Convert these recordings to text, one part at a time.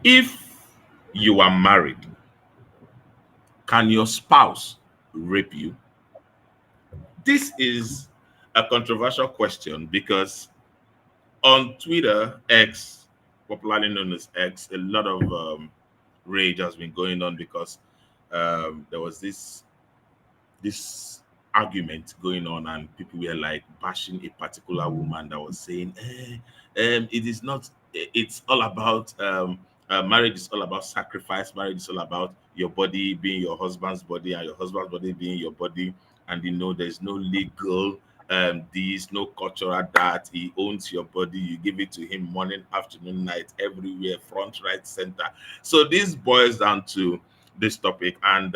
If you are married, can your spouse rape you? This is a controversial question because on Twitter, X, popularly known as X, a lot of rage has been going on because there was this argument going on, and people were like bashing a particular woman that was saying, it is not, it's all about marriage is all about sacrifice. Marriage is all about your body being your husband's body and your husband's body being your body. And there's no legal this, no cultural that. He owns your body. You give it to him morning, afternoon, night, everywhere, front, right, center. So this boils down to this topic. And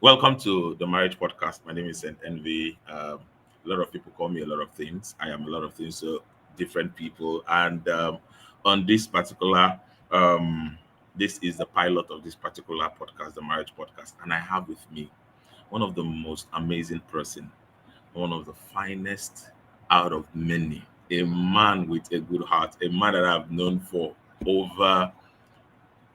welcome to the Marriage Podcast. My name is Saint Envy. A lot of people call me a lot of things. I am a lot of things to different people. And on this particular, this is the pilot of this particular podcast, the Marriage Podcast. And I have with me one of the most amazing person, one of the finest out of many, a man with a good heart, a man that I've known for over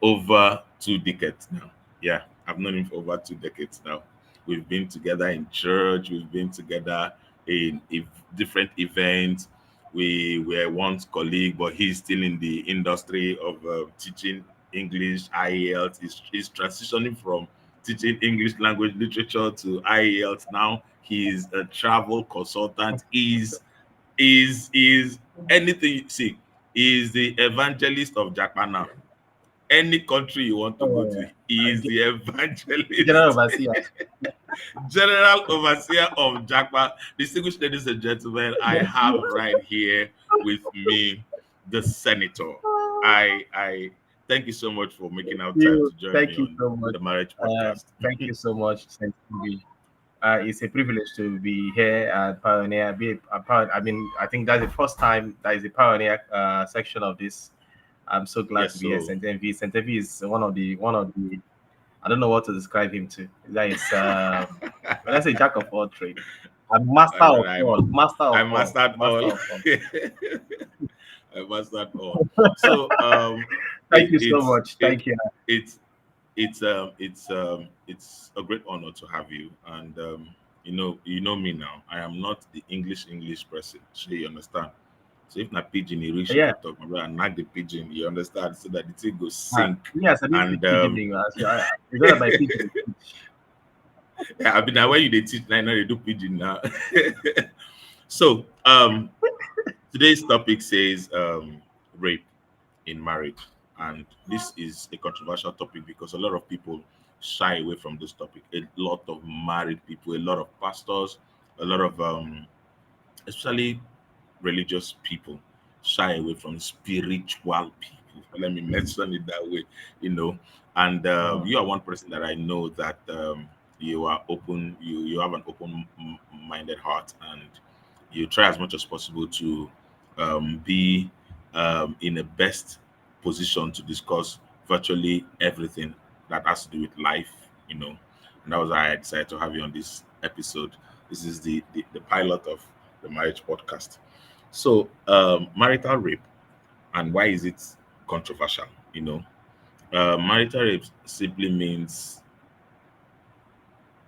over 2 decades now. Yeah, I've known him for over 2 decades now. We've been together in church, we've been together in different events. We were once colleagues, but he's still in the industry of teaching English, IELTS. He's transitioning from teaching English language literature to IELTS now. He's a travel consultant. Is anything you see, he's the evangelist of Japan now. Any country you want to go Oh, to, he is the General evangelist, Overseer. general overseer of Jackpot. Distinguished ladies and gentlemen, I have right here with me the senator. I thank you so much for making out time to join me Thank you on so much. the marriage podcast. Thank you so much, Saint Louis. It's a privilege to be here at Pioneer. I mean, I think that's the first time that is a Pioneer section of this. I'm so glad Yes, to be here. so Saint Envy. Saint Envy is one of the. I don't know what to describe him to. That is, when I say jack of all trades, a master well, of all, master I of all, mastered master all. of all. I mastered all. So Thank it, you so it's much. it Thank you. it's a great honor to have you. And you know me now. I am not the English person. So you understand. So if na pidgin you reach, you Yeah. can talk about and knock the pigeon, you understand, so that the thing goes sink. Yes, I didn't speak And pidgin. It's not by pidgin. yeah, I mean now when you they teach now, they do pigeon now. So today's topic says rape in marriage. And this is a controversial topic because a lot of people shy away from this topic. A lot of married people, a lot of pastors, a lot of especially religious people shy away from spiritual people. Let me mention it that way, you know. And Mm. you are one person that I know that you are open, you have an open minded heart, and you try as much as possible to be in the best position to discuss virtually everything that has to do with life, you know. And that was why I decided to have you on this episode. This is the pilot of the marriage podcast. So, marital rape, and why is it controversial? You know, marital rape simply means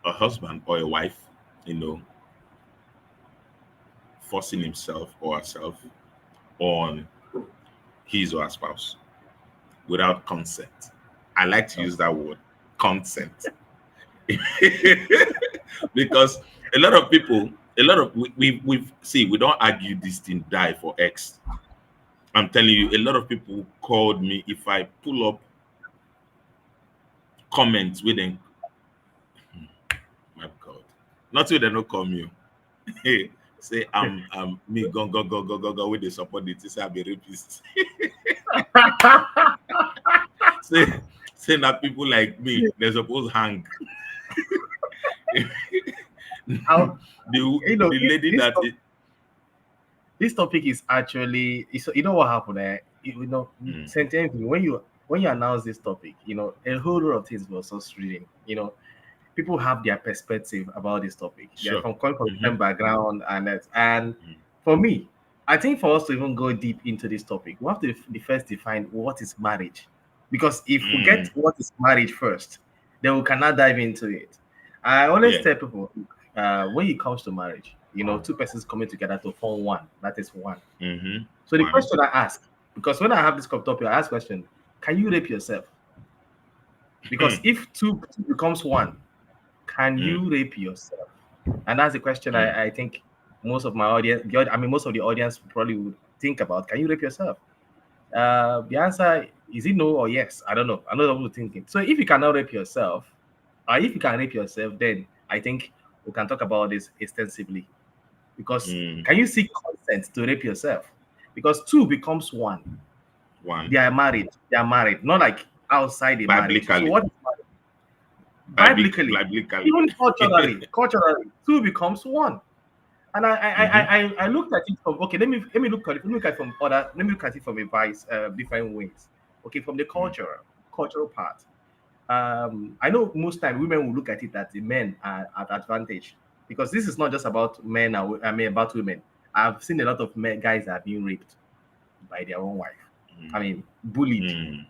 a husband or a wife, you know, forcing himself or herself on his or her spouse without consent. I like to use that word, consent, because a lot of people, a lot of we see, we don't argue this thing die for X. I'm telling you, a lot of people called me. If I pull up comments with them, my God, not so they don't call me. Hey, say I'm me go with the support it. Say I be rapist. say say that people like me they're supposed hang. How, The lady this that it, this topic is actually, you know what happened there. mm, Sentence when you announce this topic, a whole lot of things were so thrilling. People have their perspective about this topic. They're sure. from coming from Hmm. different background and that. And Mm, for me, I think for us to even go deep into this topic, we have to first define what is marriage. Because if we get Mm. what is marriage first, then we cannot dive into it. I always Yeah. tell people, when it comes to marriage, two persons coming together to form one. That is one. Mm-hmm. So the One. question I ask, because when I have this topic, I ask question: can you rape yourself? Because Mm. if two becomes one, can Mm. you rape yourself? And that's the question Mm. I think most of my audience, I mean, most of the audience probably would think about. Can you rape yourself? The answer is it no or yes? I don't know. I know what people thinking. So if you cannot rape yourself, or if you can rape yourself, then I think we can talk about this extensively. Because Mm. can you seek consent to rape yourself? Because two becomes one. One. They are married. They are married, not like outside the marriage. So Biblically. what is marriage? Biblically, Biblically. even culturally, two becomes one. And Mm-hmm. I looked at it from okay. Let me look at it from other. Let me look at it from a vice different ways. Okay, from the Mm. cultural part. I know most time women will look at it that the men are at advantage because this is not just about men. I mean about women. I've seen a lot of men guys that are being raped by their own wife. I Mm. mean bullied. Mm.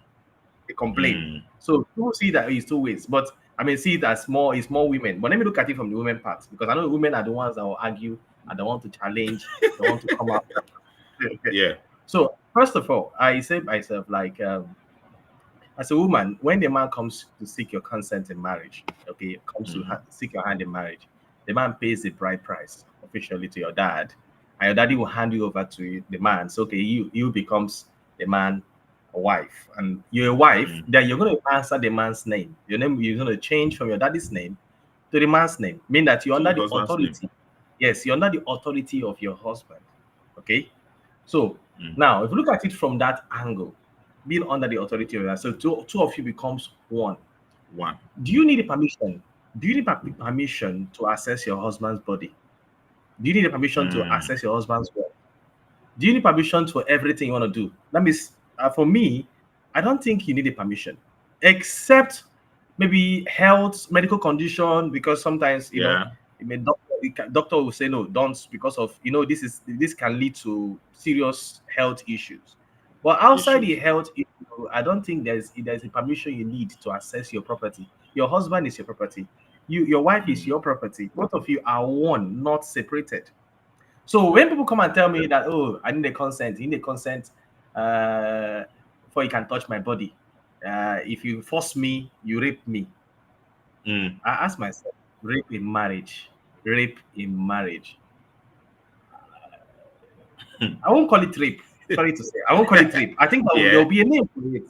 They complain. Mm. So people see that it's two ways, but I mean, see it as more, it's more women. But let me look at it from the women part because I know the women are the ones that will argue and they want to challenge, they want to come out. Yeah. So, first of all, I say myself, like, as a woman, when the man comes to seek your consent in marriage, okay, comes to Mm-hmm. seek your hand in marriage, the man pays the bride price officially to your dad, and your daddy will hand you over to the man. So, okay, you becomes the man a wife, and you're a wife. Mm. Then you're going to answer the man's name. Your name you're going to change from your daddy's name to the man's name, mean that you're To under the the husband's name. authority. Yes, you're under the authority of your husband. Okay, so Mm. now, if you look at it from that angle, being under the authority of that, so two of you becomes one. One. Do you need a permission? Do you need permission to access your husband's body? Do you need a permission to Mm. access your husband's work? Do you need permission for everything you want to do? That means, for me, I don't think you need a permission, except maybe health, medical condition, because sometimes Yeah. I mean, doctor will say no, don't because of this can lead to serious health issues. But outside the Issues. health issue, I don't think there's a permission you need to access your property. Your husband is your property. Your wife is Mm. your property. Both of you are one, not separated. So when people come and tell me that, oh, I need a consent, you need a consent before you can touch my body. If you force me, you rape me. Mm. I ask myself, rape in marriage. I won't call it rape. Sorry to say, I won't call it rape. I think Yeah. there'll be a name for it.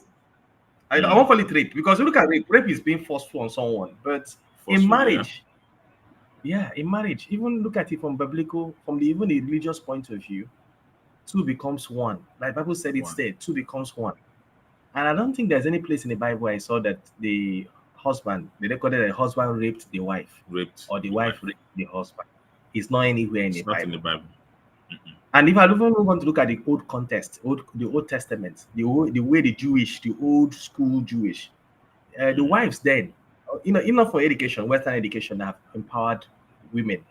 I Mm. won't call it rape because you look at rape. Rape is being forceful on someone, but in Forceful. Yeah. marriage, yeah, in marriage, even look at it from biblical, from the even a religious point of view, two becomes one. Like Bible said, it One. said two becomes one. And I don't think there's any place in the Bible I saw that they recorded that the husband raped the wife Raped or the the wife wife. raped the husband. It's not anywhere in the It's not in the Bible. Bible. Mm-mm. And if I even want to look at the old context, the Old Testament, the way the old school Jewish, the Mm. wives then, enough for education, Western education have empowered women.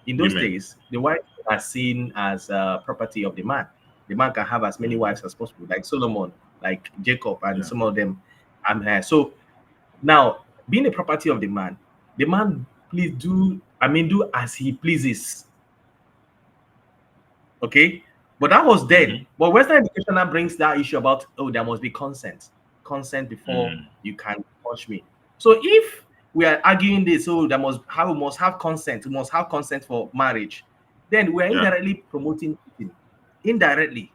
In those Women. days, the wife are seen as property of the man. The man can have as many Mm. wives as possible, like Solomon, like Jacob, and Yeah. some of them. So now, being a property of the man please do, I mean, do as he pleases. Okay, but that was then. Mm-hmm. But Western education now brings that issue about, oh, there must be consent before Mm. you can touch me. So if we are arguing this, oh, we must have consent, we must have consent for marriage, then we are Yeah. indirectly promoting cheating. Indirectly,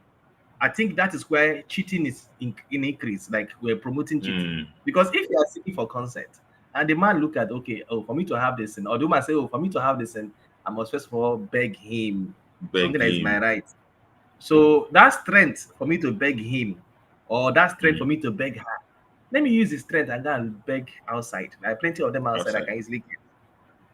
I think that is where cheating is in increase. Like we're promoting cheating Mm. because if you are seeking for consent and the man look at, okay, oh, for me to have this, and or the woman say, oh, for me to have this, and I must first of all beg him Beg something that is my him. right. So that strength for me to beg him, or that strength for Mm. me to beg her, let me use the strength and go and beg outside. There are plenty of them outside I Outside. can easily get.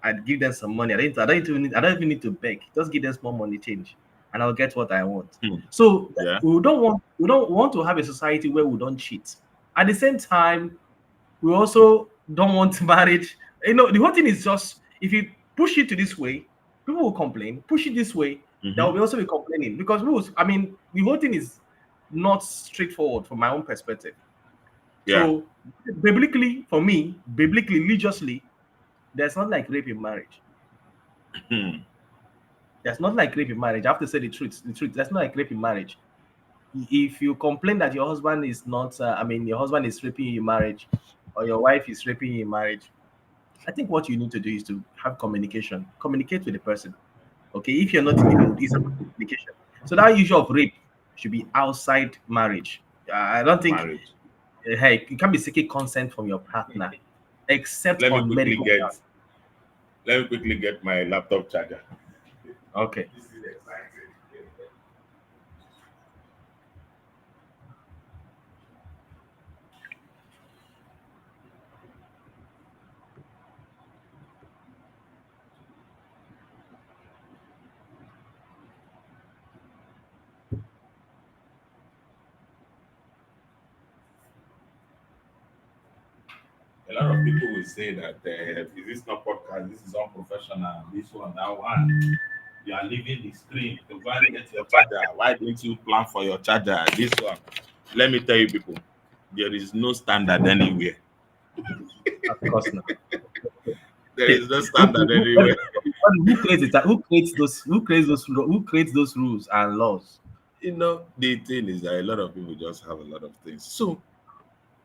I'd give them some money. I don't even need to beg. Just give them small money change, and I'll get what I want. Mm. So Yeah. we don't want to have a society where we don't cheat. At the same time, we also don't want marriage. The whole thing is just if you push it to this way, people will complain. Push it this way, There will Mm-hmm. be also be complaining because rules. I mean, the whole thing is not straightforward from my own perspective. Yeah. So biblically, for me, biblically, religiously, there's not like rape in marriage. Hmm. There's not like rape in marriage. I have to say the truth. The truth. There's not like rape in marriage. If you complain that your husband is not, I mean, your husband is raping you in marriage, or your wife is raping you in marriage, I think what you need to do is to have communication. Communicate with the person. Okay, if you're not in the mood, it's about communication. So that issue of rape should be outside marriage. I don't think Marriage. hey, you can't be seeking consent from your partner except Let me on quickly medical get grounds. my laptop charger. Okay. This is exciting. A lot of people will say that is this not podcast? This is unprofessional. This one, that one. You are leaving the screen to go and get your charger. Why didn't you plan for your charger? This one. Let me tell you, people, there is no standard anywhere. Of course not. There who, is no standard anywhere. who creates it? Who creates those? Who creates those rules and laws? The thing is that a lot of people just have a lot of things. So,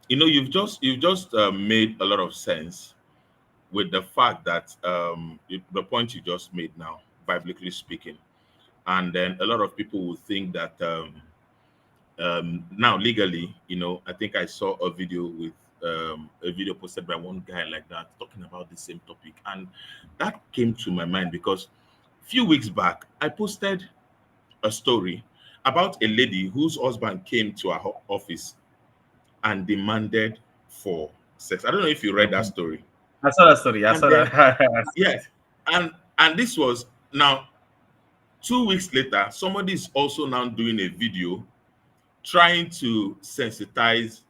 you've just made a lot of sense with the fact that the point you just made now, biblically speaking, and then a lot of people will think that now legally, I think I saw a video posted by one guy like that talking about the same topic, and that came to my mind because few weeks back I posted a story about a lady whose husband came to her office and demanded for sex. I don't know if you read that Mhm. story. I saw that story. I And saw that. then, yeah, and this was now 2 weeks later, somebody is also now doing a video trying to sensitize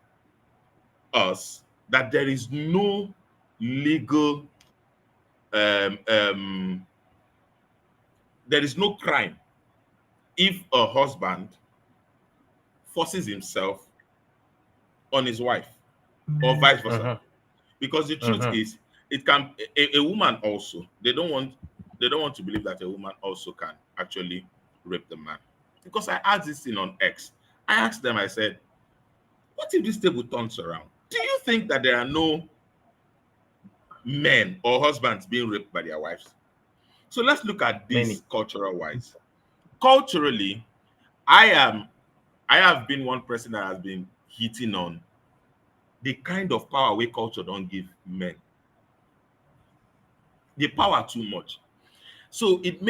us that there is no legal um, um, there is no crime if a husband forces himself on his wife or vice versa. Mhm, Because the truth mhm. is, it can a woman also, they don't want to believe that a woman also can actually rape the man. Because I asked this thing on X. I asked them, I said, what if this table turns around? Do you think that there are no men or husbands being raped by their wives? So let's look at Many. this cultural wise. Culturally, I am I have been one person that has been hitting on the kind of power we culture don't give men. The power too much. So it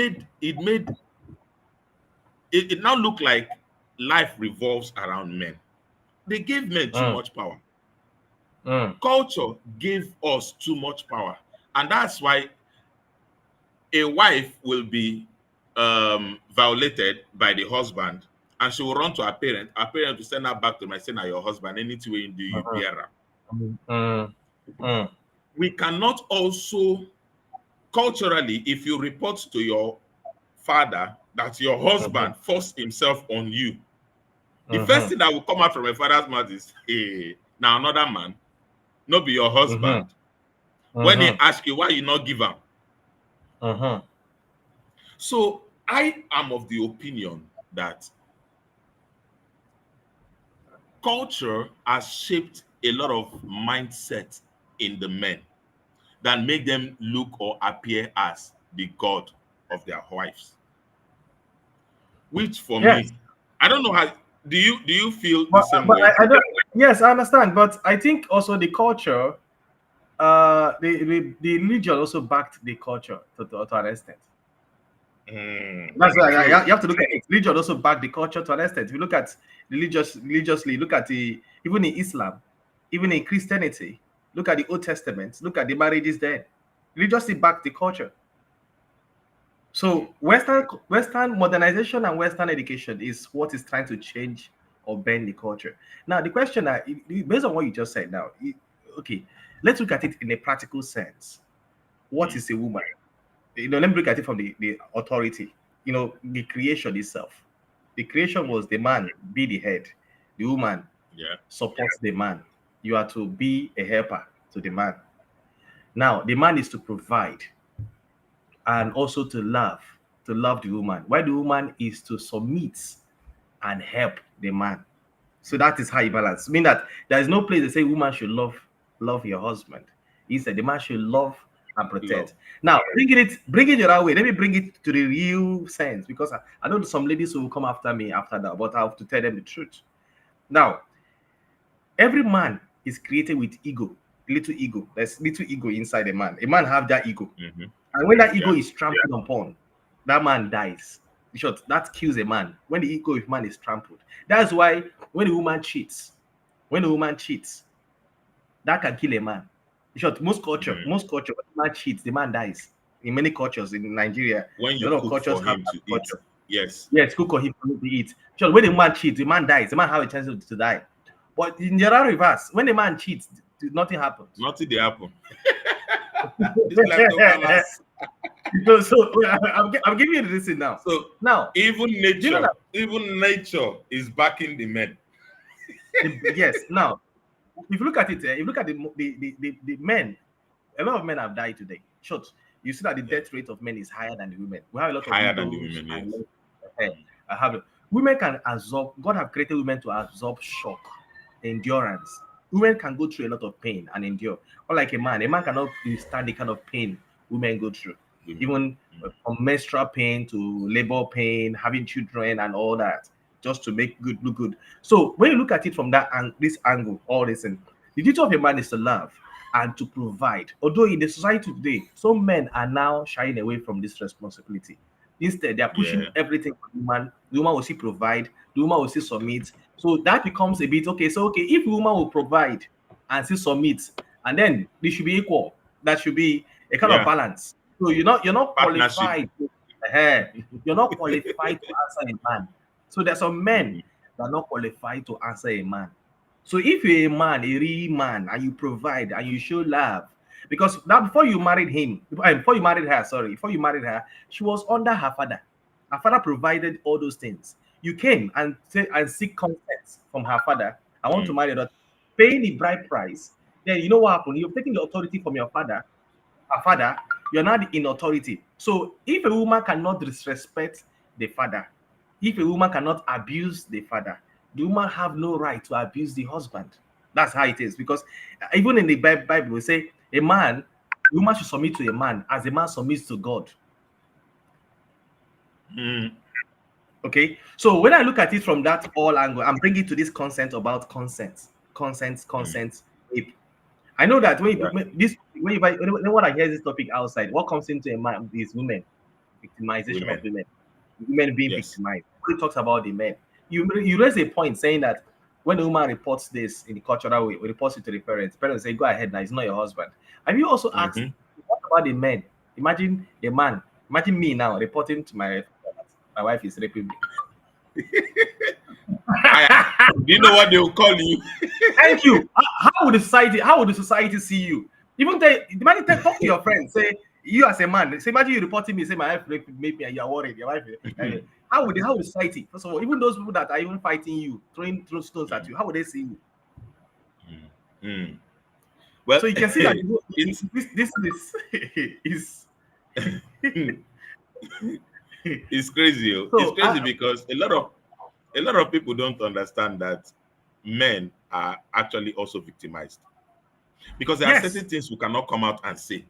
now look like life revolves around men. They gave men too Mm, much power. mm, Culture gave us too much power. And that's why a wife will be violated by the husband and she will run to her parent will send her back to my saying, your husband, anything you do, you mhm, bear her. mm, mm, We cannot also culturally, if you report to your father that your mhm, husband forced himself on you, the first mhm, thing that will come out from a father's mouth is, hey, now another man, not be your mhm, husband. When he mhm, ask you why you not give him. mhm. So I am of the opinion that culture has shaped a lot of mindset in the men that make them look or appear as the god of their wives. Which for Yes, me, I don't know how do you feel the but same but way? I don't. Yes, I understand, but I think also the culture, the religion also backed the culture to an extent. That's why True. you have to look at it. Religion also back the culture to an extent. If you look at religiously, look at the even in Islam, even in Christianity, look at the Old Testament, look at the marriages there. Religiously back the culture. So Western modernization and Western education is what is trying to change or bend the culture. Now the question, based on what you just said, now, okay, let's look at it in a practical sense. What Mm, is a woman? Let me look at it from the authority. the creation itself. The creation was the man be the head, the woman Yeah. supports the man. You are to be a helper to the man. Now, the man is to provide and also to love the woman, while the woman is to submit and help the man. So that is how you balance. Mean that there is no place they say woman should love your husband. Instead, the man should love and Love. protect. Now, bring it the right way. Let me bring it to the real sense because I know some ladies who will come after me after that, but I have to tell them the truth. Now, every man is created with ego, little ego. There's little ego inside a man. A man have that ego. Mm-hmm. And when that ego Yeah. is trampled upon, that man dies. In short, that kills a man. When the ego of man is trampled. That's why when a woman cheats, that can kill a man. In short, Mm. most culture, when a man cheats, the man dies. In many cultures in Nigeria, When a you lot of cook cultures for have him that to eat, culture. yes, Yes, cook or him to eat. Sure, when a man cheats, the man dies. The man have a chance to die. But in the other reverse, when a man cheats, nothing happens. nothing they happen. This leftovers. I'm giving you the reason now. So Now, do you know that? even nature is backing the men. Yes. Now, if you look at it, if you look at the men, a lot of men have died today. Short, you see that the Yeah. death rate of men is higher than the women. We have a lot of Higher than the widows women, and yes. I have women can absorb. God have created women to absorb shock, endurance. Women can go through a lot of pain and endure. Unlike a man cannot withstand the kind of pain women go through, Women. even Mm. from menstrual pain to labor pain, having children and all that, just to make good look good. So when you look at it from that and this angle, all this, and the duty of a man is to love and to provide. Although in the society today, some men are now shying away from this responsibility. Instead, they are pushing Yeah. everything on the woman. The woman will still provide, the woman will still submit. So that becomes a bit okay. So, okay, if the woman will provide and still submit, and then they should be equal. That should be a kind of Yeah. balance. So you're not Partnership. qualified. You're not qualified to answer a man. So there's some men Mhm. that are not qualified to answer a man. So if you're a man, a real man, and you provide and you show love, because now before you married him, before you married her, sorry, before you married her, she was under her father. Her father provided all those things. You came and say and seek consent from her father. I want to Mm. marry your daughter, paying the bride price. Then you know what happened? You've taken the authority from your father, her father. You're not in authority. So if a woman cannot disrespect the father, if a woman cannot abuse the father, the woman have no right to abuse the husband. That's how it is. Because even in the Bible, we say a man, a woman should submit to a man as a man submits to God. Mm. Okay. So when I look at it from that all angle, I'm bringing to this consent about Mm. consent, rape. I know that Yeah. when I hear this topic outside, what comes into a mind is women, victimization of Women. women being Yes. victimized. Nobody talks about the men. You raise a point saying that when a woman reports this in the cultural way, reports it to the parents say, "Go ahead now, it's not your husband." Have you also asked Mm-hmm. what about the men? Imagine a man, imagine me now reporting to my wife is raping me. I do you know what they will call you? Thank you. How would the society see you? Even imagine talk to your friends. Say you as a man. Say imagine you reporting me. Say my wife raped me and you're worried. Your wife. How would society? First of all, even those people that are even fighting you, throwing stones at Mm. you, how would they see you? Mm. Mm. Well, So you can see that it's this is it's crazy. Oh. It's so crazy because a lot of people don't understand that men are actually also victimized because there are yes, certain things we cannot come out and say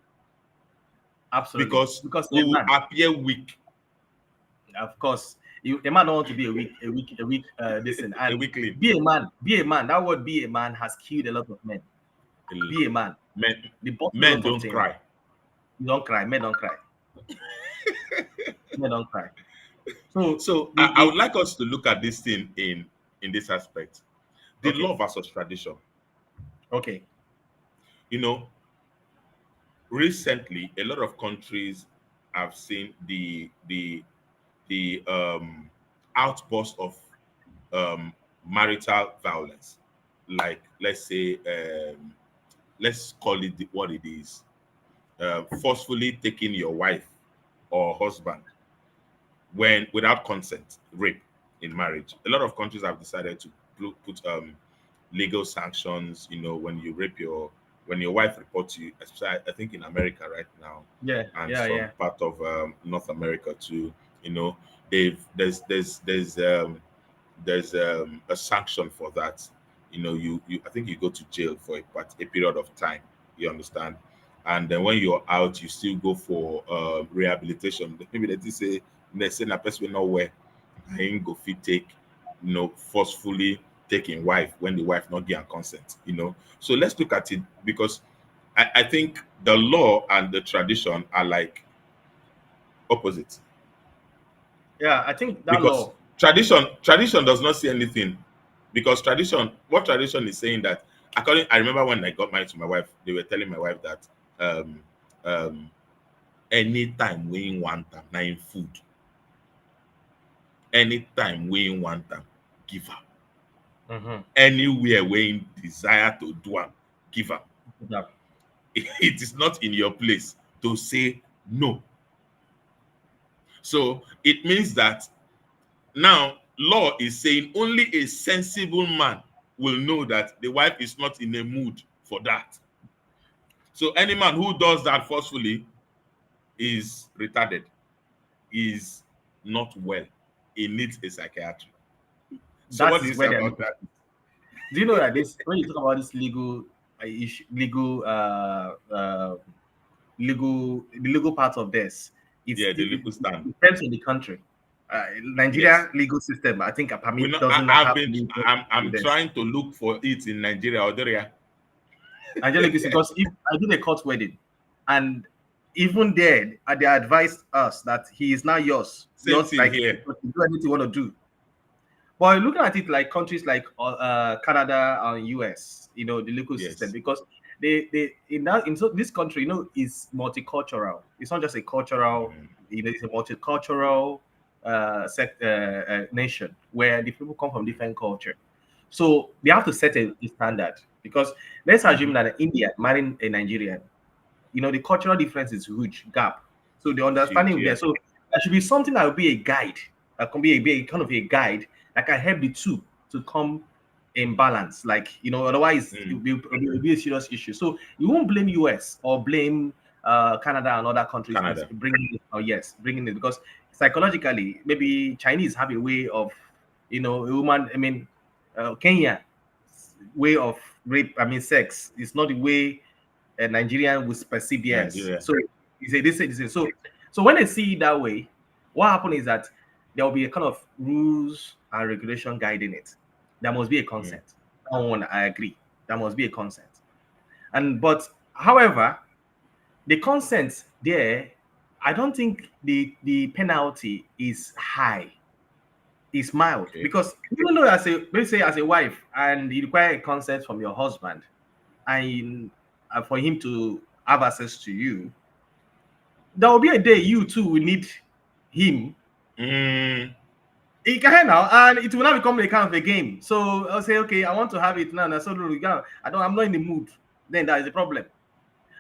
absolutely, because because we a will man, appear weak. of course, a man don't want to be listen A and weakling. be a man. That word be a man has killed a lot of men. Be a man. Men, They bought a men lot of don't things. cry. You don't cry. Men don't cry. Men don't cry. So So I would like us to look at this thing in this aspect. The okay, law versus tradition. okay, You know, recently a lot of countries have seen the outburst of um, marital violence, like let's call it what it is, forcefully taking your wife or husband when without consent, rape in marriage. A lot of countries have decided to put legal sanctions. You know, when you rape when your wife reports you, especially I think in America right now, Yeah, and yeah, some yeah. part of North America too. You know, they've there's a sanction for that. You know, you I think you go to jail for a period of time. You understand? And then when you're out, you still go for rehabilitation. Maybe they say a person will not wear. I ain't go fit take, forcefully taking wife when the wife not give consent. So let's look at it because I think the law and the tradition are like opposites Yeah, I think that because law. tradition does not see anything because tradition is saying that I remember when I got married to my wife, they were telling my wife that um um anytime we want them na in food, anytime we want them, give her, Mm-hmm. anywhere we desire to do am, give her. Yeah, It is not in your place to say no. So it means that now law is saying only a sensible man will know that the wife is not in a mood for that. So any man who does that forcefully is retarded, is not well. He needs a psychiatry. So that what do is you say where they're about looking. that? Do you know that this when you talk about this legal issue, the legal part of this, Yeah, the it legal stand. depends on the country. Yes. Nigeria legal system, I think, a We permit know doesn't have legal I'm with this. trying to look for it in Nigeria or there. Nigeria legal system, because if I did a court wedding, and even there, they advised us that he is now Same yours, thing like here. do anything you want to do. But looking at it like countries like Canada and US, the legal system, Yes. because they this country, is multicultural. It's not just a cultural, Mhm. it's a multicultural nation where the people come from different culture. So they have to set a standard because let's assume Mhm. that India marrying a Nigerian, the cultural difference is huge gap. So the Huge, understanding there. yeah. So there should be something that will be a guide. That can be a kind of a guide that can help the two to come in balance. Like, otherwise Mm. it'll be a serious issue. So you won't blame US or blame Canada and other countries in Canada. bringing it, or yes, bringing it because psychologically, maybe Chinese have a way of, a woman, I mean, Kenya way of rape, I mean, sex is not the way a Nigerian will perceive yes. Nigeria. So you say this. So when they see it that way, what happens is that there will be a kind of rules and regulation guiding it. There must be a Mm. consent. That one I agree. There must be a consent. And but however, the consent there, I don't think the penalty is high. It's mild Okay. because even though let's say as a wife and you require a consent from your husband and for him to have access to you, there will be a day you too will need him. Mm. He can now, and it will not become a kind of a game. So I'll say, okay, I want to have it now. And so I'm not in the mood. Then that is the problem.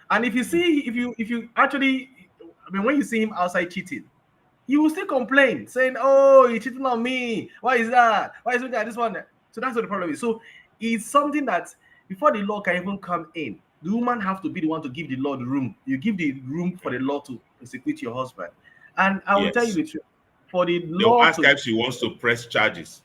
And if you Mm. see, if you actually, I mean, when you see him outside cheating, he will still complain, saying, "Oh, he cheating on me. Why is that? Why is it that this one?" So that's what the problem is. So it's something that before the law can even come in, the woman have to be the one to give the law the room. You give the room for the law to execute your husband. And I will tell you Yes. the truth. For the They'll law ask her to if she wants to press charges.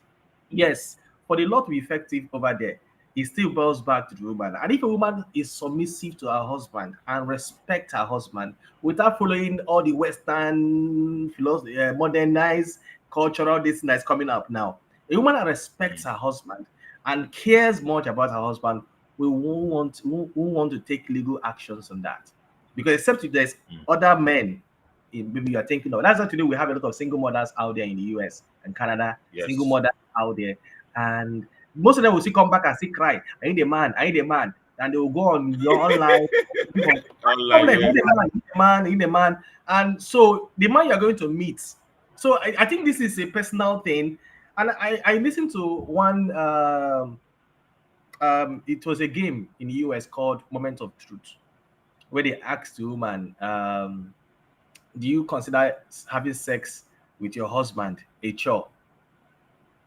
Yes, for the law to be effective over there, it still boils back to the woman. And if a woman is submissive to her husband and respect her husband without following all the Western philosophy, modernized cultural this that's coming up now, a woman that respects Mm. her husband and cares much about her husband won't want to take legal actions on that. Because except if there's Mm. other men maybe you are thinking of. That's why today we have a lot of single mothers out there in the US and Canada, single Yes. mothers out there, and most of them will still come back and still cry. I need a man, I need a man, and they will go on your online. Online, Problem, I yeah. need a man, I need a man, I need a man, and so the man you are going to meet. So I think this is a personal thing, and I listened to one. It was a game in the US called Moment of Truth, where they asked the woman, do you consider having sex with your husband a chore.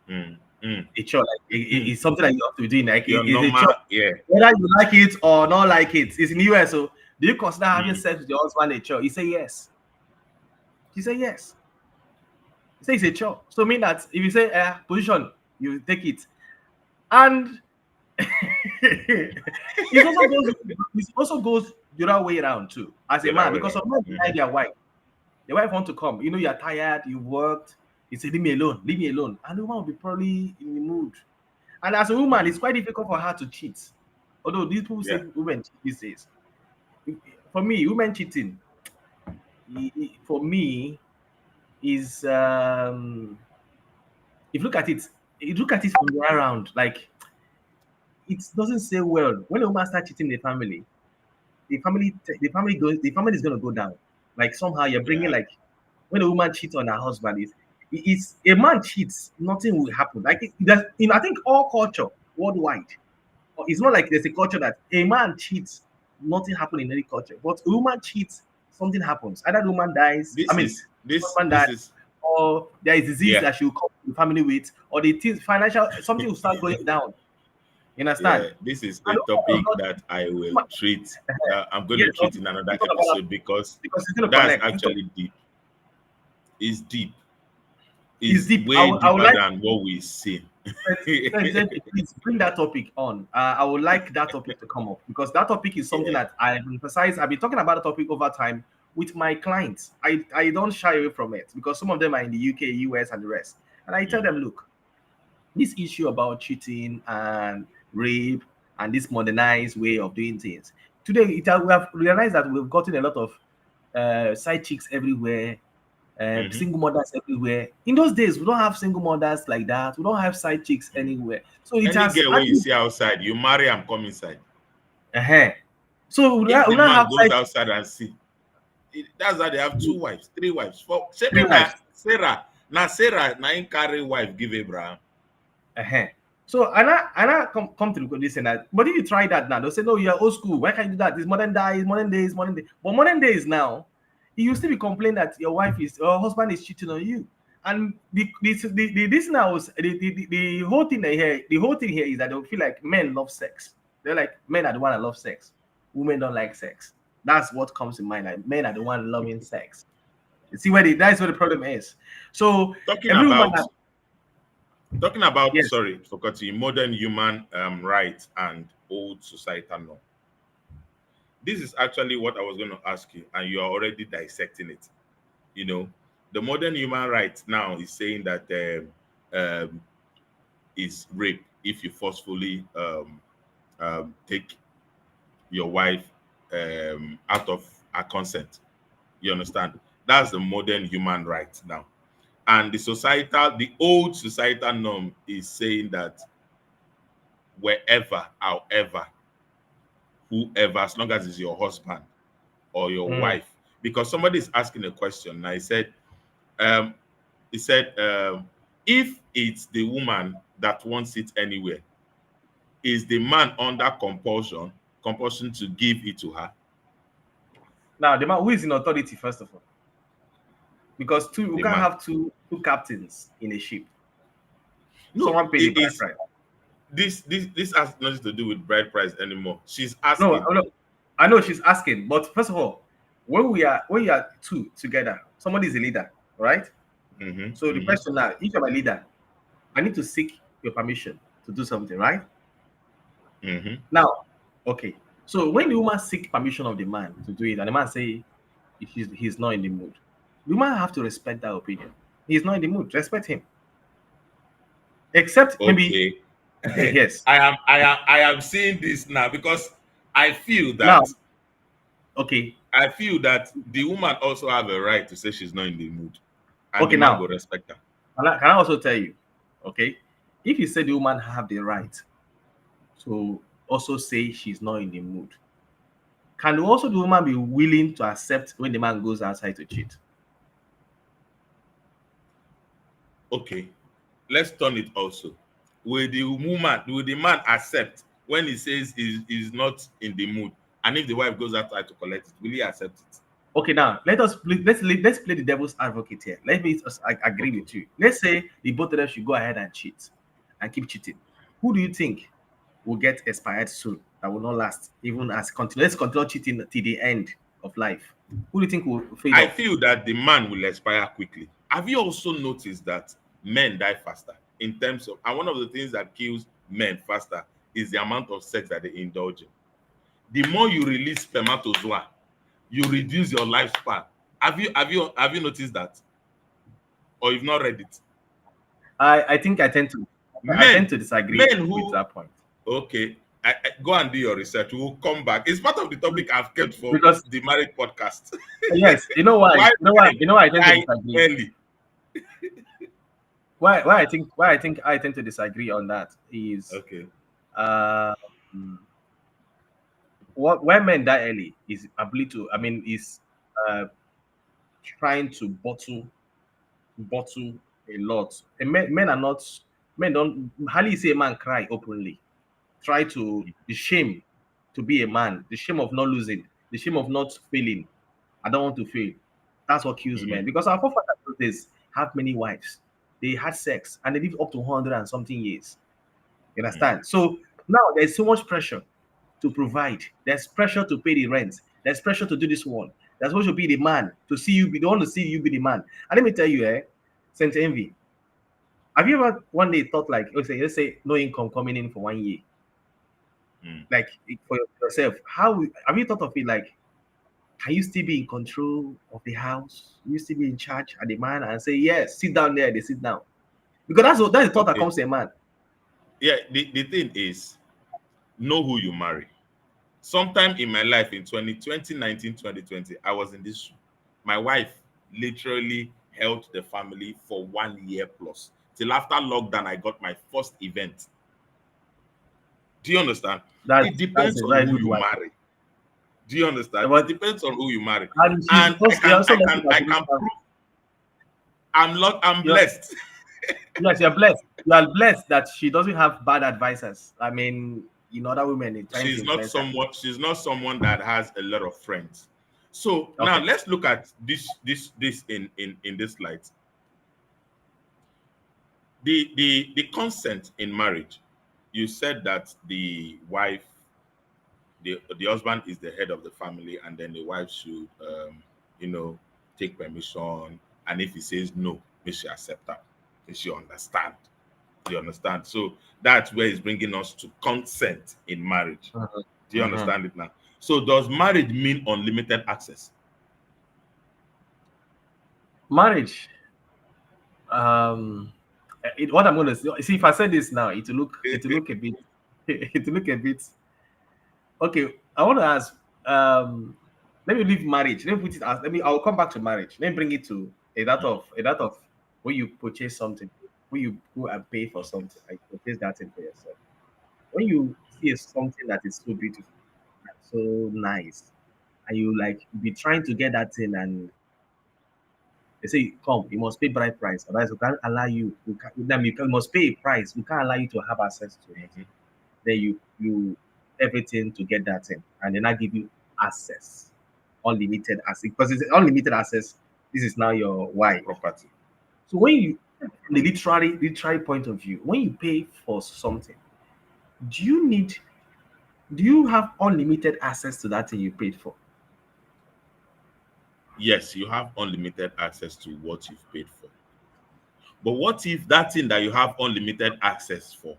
Mm, mm, A chore, like mm. it's something that you have to be doing. Like Your it's a normal, chore, yeah, whether you like it or not like it. It's in the US. So do you consider having mm, sex with your husband a chore? You say yes. You say yes. You say it's a chore. So mean that if you say position, you take it. And it also goes the other way around too, as a the other man, way because around. some men deny Hmm. their wife. The wife want to come. You know, you're tired, you worked. You say, leave me alone, leave me alone. And the woman will be probably in the mood. And as a woman, it's Mm, quite difficult for her to cheat. Although these people yeah, say women cheat these days. For me, women cheating, for me, is if you look at it, you look at it from the other around, like it doesn't say well. When a woman starts cheating the family, the family is going to go down. Like somehow you're bringing, yeah. like, when a woman cheats on her husband, is a man cheats, nothing will happen. Like in, I think, all culture worldwide, it's not like there's a culture that a man cheats, nothing happen in any culture, but a woman cheats, something happens. Either the woman dies, I This mean, is the this husband dies, this is or there is disease yeah, that she will come to the family with, or the things financial, something will start going down. You understand? yeah. This is a And the woman topic will that I will not, treat. I'm going to yes, treat in another we talk about that episode because because it's going to that's connect. actually deep. It's deep. It's Is deep. way I would deeper like, than what we see. please bring that topic on. I would like that topic to come up because that topic is something Yeah. that I emphasize. I've been talking about the topic over time with my clients. I don't shy away from it because some of them are in the UK, US, and the rest. And I tell Mm, them, look, this issue about cheating and rape and this modernized way of doing things. Today, we have realized that we've gotten a lot of side chicks everywhere, mhm, single mothers everywhere. In those days, we don't have single mothers like that. We don't have side chicks mm. anywhere. So it Any has girl when you actually, see outside, you marry and come inside. uh so If we the now man have goes side outside and see, that's why they have two wives, three wives. For three Shebi na wives. Sarah, na him carry wife give Abraham. Uh-huh. So and I come to this and that. But if you try that now, they'll say, no, you're old school. Why can't you do that? It's modern days, modern days, modern day. But modern days now, you still be complaining that your husband is cheating on you. And the this now is the whole thing here, the whole thing here is that they feel like men love sex. They're like, men are the one that love sex. Women don't like sex. That's what comes in mind. Like, men are the one loving sex. You see that's where the problem is. So Talking every woman about that, yes. sorry for cutting, modern human rights and old societal norm. This is actually what I was going to ask you, and you are already dissecting it. You know, the modern human rights now is saying that is rape if you forcefully take your wife out of her consent. You understand? That's the modern human right now. And the old societal norm is saying that wherever, however, whoever, as long as it's your husband or your Mm. wife, because somebody is asking a question. And I said, um, he said, if it's the woman that wants it anywhere, is the man under compulsion to give it to her? Now, the man who is in authority, first of all, because we The can't man. have two captains in a ship. No, Someone pay the it bride is price. this has nothing to do with bride price anymore. She's No, asking. I know she's asking, but first of all, when you are two together, somebody is a leader, right? Mm-hmm, So the mm-hmm, question now, if you're my leader, I need to seek your permission to do something, right? mm-hmm. Now, okay. So when the woman seek permission of the man to do it, and the man say he's not in the mood, the woman have to respect that opinion. He's not in the mood. Respect him. Except maybe Okay. yes. I am seeing this now because I feel Now, that okay, the woman also have a right to say she's not in the mood, and the okay. man will Now, respect her. can I also tell you, okay, if you say the woman have the right to also say she's not in the mood, can also the woman be willing to accept when the man goes outside to cheat? Okay, let's turn it also. Will the man accept when he says he's not in the mood, and if the wife goes outside to collect it, will he accept it? Okay, now let's play the devil's advocate here. Let me just agree Okay. with you. Let's say the both of them should go ahead and cheat and keep cheating. Who do you think will get expired soon that will not last even as continue? Let's continue cheating till the end of life. Who do you think will fade I off? feel that the man will expire quickly. Have you also noticed that men die faster in terms of, and one of the things that kills men faster is the amount of sex that they indulge in. The more you release spermatozoa, you reduce your lifespan. Have you noticed that, or you've not read it? I think I tend Men, to disagree men with who that point okay, go and do your research. We'll come back. It's part of the topic I've kept for because the marriage podcast. yes, you know why? Why men You know why I tend to die disagree. early? Why I think I tend to disagree on that is Okay. uh what why men die early is ability to is uh trying to bottle a lot. And men are not men don't hardly see a man cry openly. Try to the shame to be a man, the shame of not losing, the shame of not failing. I don't want to fail. That's what kills Mhm, men. Because our forefathers those days have many wives. They had sex and they lived up to 100 and something years. You mhm, understand? So now there's so much pressure to provide. There's pressure to pay the rent. There's pressure to do this one. There's supposed to be the man to see you. Be the one to see you be the man. And let me tell you, Saint Envy. Have you ever one day thought like, let's say no income coming in for 1 year, mhm. like for yourself? Have you thought of it like? Can you still be in control of the house? You still be in charge at the man and say, yes, sit down there, they sit down. Because that's the thought that Okay. comes to a man. Yeah, the thing is, know who you marry. Sometime in my life in 2019, 2020, I was in this. My wife literally held the family for 1 year plus. Till after lockdown, I got my first event. Do you understand? It That's depends a on very who good you wife. marry. Do you understand? It But depends on who you marry. and she's And also you're also lucky that I she doesn't can have prove I'm you're blessed. yes, you're blessed. You are blessed that she doesn't have bad advisors. Other women are trying to influence her. She's not someone that has a lot of friends. So now Okay. let's look at this in this light. The consent in marriage. You said that the husband is the head of the family, and then the wife should you know take permission, and if he says no, we should accept that. They should understand. You understand? So that's where it's bringing us to consent in marriage. Mhm. Do you Mhm. understand it now? So does marriage mean unlimited access? Marriage. Um, what I'm going to see if I said this now, it will look a bit, it will look a bit. Okay, I want to ask. Let me leave marriage. Let me put it as. I'll come back to marriage. Let me bring it to a that of when you purchase something, when you go and pay for something, like purchase that thing for yourself. When you see something that is so beautiful, and so nice, and you like be trying to get that thing, and they say, "Come, you must pay bride price, otherwise we can't allow you. You must pay a price. We can't allow you to have access to it." Mhm. Then you everything to get that thing, and then I give you access, unlimited access, because it's unlimited access. This is now your Your wife. property. So when you, from the literary point of view, when you pay for something, do you need do you have unlimited access to that thing you paid for? Yes, you have unlimited access to what you've paid for. But what if that thing that you have unlimited access for,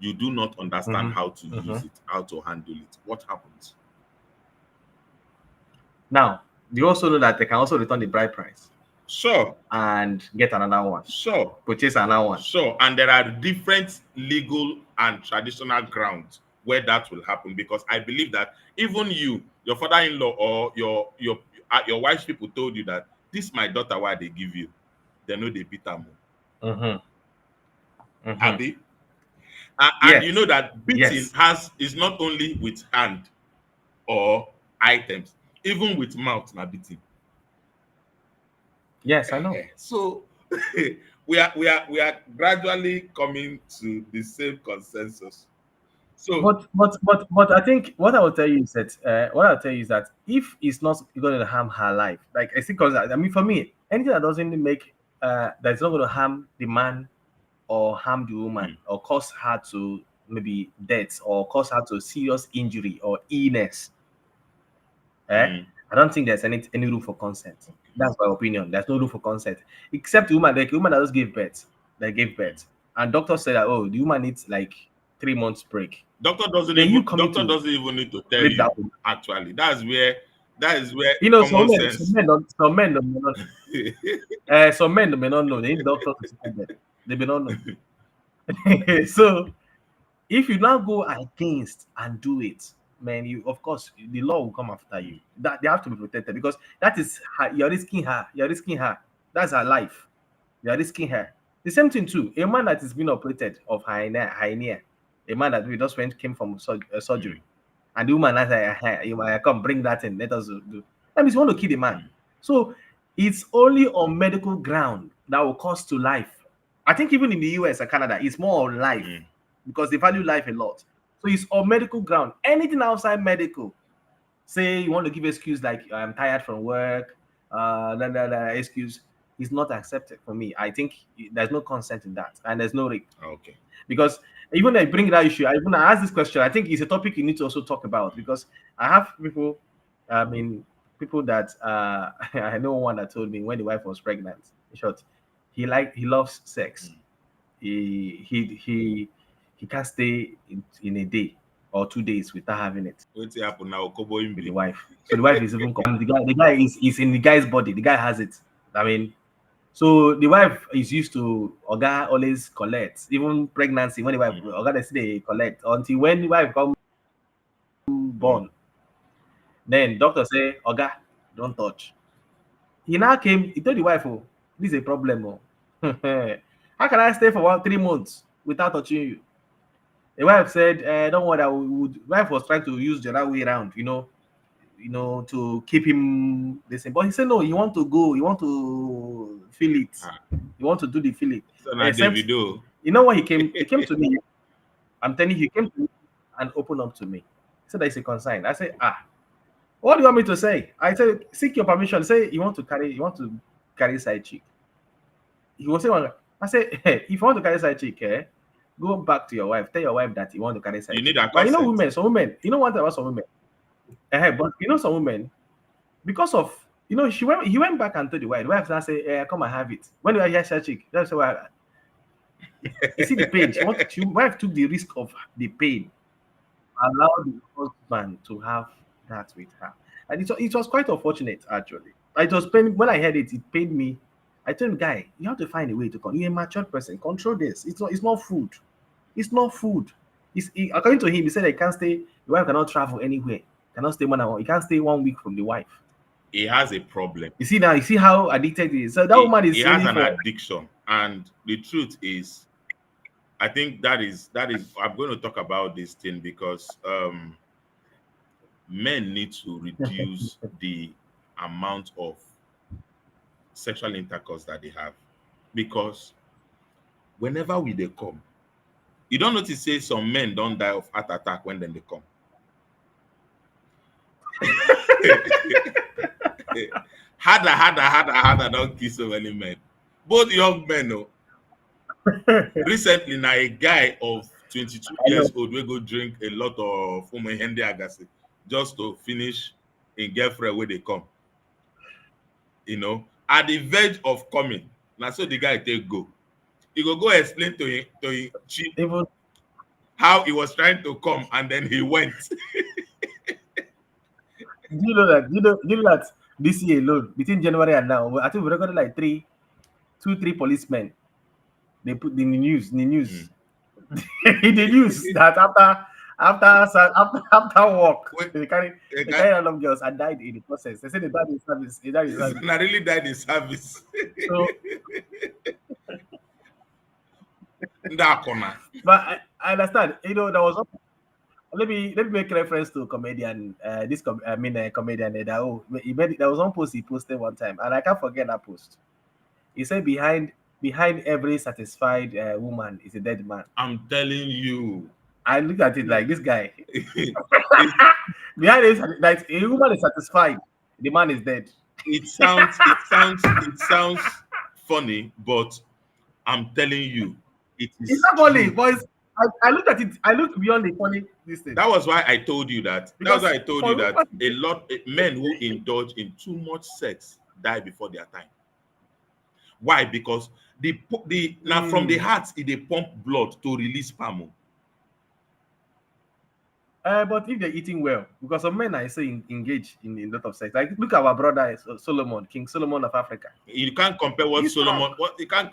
you do not understand Mm-hmm. how to Mm-hmm. use it, how to handle it? What happens? Now, do you also know that they can also return the bride price Sure, and get another one, sure, purchase another one? sure. And there are different legal and traditional grounds where that will happen, because I believe that even your father-in-law, or your wife's people told you that this my daughter, why they give you, they know they beat them. Mm-hmm. Mm-hmm. Abi, and you Yes. know that beating Yes. has is not only with hand or items, even with mouth na beating. Yes, I know. So we are gradually coming to the same consensus. So, but I think what I will tell you is that what I'll tell you is that if it's not going to harm her life, like I think, because I mean, for me, anything that doesn't make that's not going to harm the man or harm the woman mm, or cause her to maybe death or cause her to serious injury or illness, eh? mm, I don't think there's any room for consent. That's my opinion. There's no room for consent, except the woman, like the woman that just gave birth, that gave mm. birth, and doctor said that, oh, the woman needs like 3 months break. Doctor doesn't Then even you coming doctor to doesn't even need to tell rape that you. woman. Actually, that is where You know, common some sense. men don't, may not, some men may not know. They need doctor to tell them. They may not know. So if you now go against and do it, man, you of course the law will come after you. That they have to be protected because that is her, you're risking her. You're risking her. That's her life. You're risking her. The same thing too. A man that is being operated of hernia, a man that we just went came from Mm, surgery, and the woman has you might come bring that in. Let us do. That means you want to kill the man. mm, So it's only on medical ground that will cost to life. I think even in the US and Canada, it's more on life mm, because they value life a lot. So it's on medical ground. Anything outside medical, say you want to give excuse like I'm tired from work, excuse is not accepted for me. I think there's no consent in that, and there's no rape okay. because even I bring that issue. I even ask this question. I think it's a topic you need to also talk about because I have people. I mean, people that I know one that told me when the wife was pregnant. In short, he loves sex. Mm. He he can't stay in a day or 2 days without having it Wetin happen now? Okobo with the Imbi. wife. So the wife is even the guy is in the guy's body. The guy has it. I mean, so the wife is used to Oga always collect, even pregnancy when the wife Mm, Oga they say they collect until when the wife come mm. born. Then doctor say, Oga, don't touch. He now came, he told the wife, oh, this is a problem. Oh. How can I stay for 3 months without touching you? The wife said, don't worry, I would wife was trying to use the other way around, to keep him listening. But he said no, you want to go, you want to feel it, Ah, you want to do the feeling. so na Except, Davido. you know what he came to me. I'm telling you, he came to me and opened up to me. He said that it's a consign. I said, what do you want me to say? I said, seek your permission. Say you want to carry side chick. He was saying, I said, hey, if you want to carry side chick, go back to your wife. Tell your wife that you want to carry You side need chick. a But consent. some women, one thing about some women, but some women, because of he went back and told the wife now say, come and have it. When you hear side chick, that's why you see the pain. Wife took the risk of the pain, allowed the husband to have that with her. And it was quite unfortunate, actually. It was pain when I heard it, it pained me. I told him, guy, you have to find a way to you're a mature person. Control this. It's not food. It's not food. According to him, he said he can't stay, the wife cannot travel anywhere, cannot stay 1 hour, he can't stay 1 week from the wife. He has a problem. You see now, you see how addicted he is. So that He woman he is has only an for addiction, and the truth is, I think that is. I'm going to talk about this thing because men need to reduce the amount of sexual intercourse that they have, because whenever we they come, you don't notice say some men don't die of heart attack when then they come. Harder don't kill so many men. Both young men, oh. Recently, now a guy of 22 I know. years old will go drink a lot of Hendy Agassi just to finish in girlfriend where they come. At the verge of coming. Now so the guy take go. He go explain to him chief Even how he was trying to come and then he went. do you know that this year alone, between January and now, I think we recorded like three policemen. They put in the news, Mm. in the news that after work, Wait, they carry a lot of girls and died in the process. They said they died in service. They died in service. I really died in service. So, That corner. but I understand. There was let me make reference to comedian. Comedian that there was one post he posted one time, and I can't forget that post. He said behind every satisfied woman is a dead man. I'm telling you. I look at it like this guy. it, Behind it, like a woman is satisfied, the man is dead. it sounds funny, but I'm telling you, it It's is not funny, true. but I look at it. I look beyond the funny this thing That was why I told you that. That was why because I told for you a that woman, a lot men who indulge in too much sex die before their time. Why? Because the now from the mm, heart they pump blood to release sperm. Oh. but if they're eating well, because some men I say engage in a lot of sex. Like look at our brother Solomon, King Solomon of Africa. You can't compare what He's strong. Solomon. What you can't.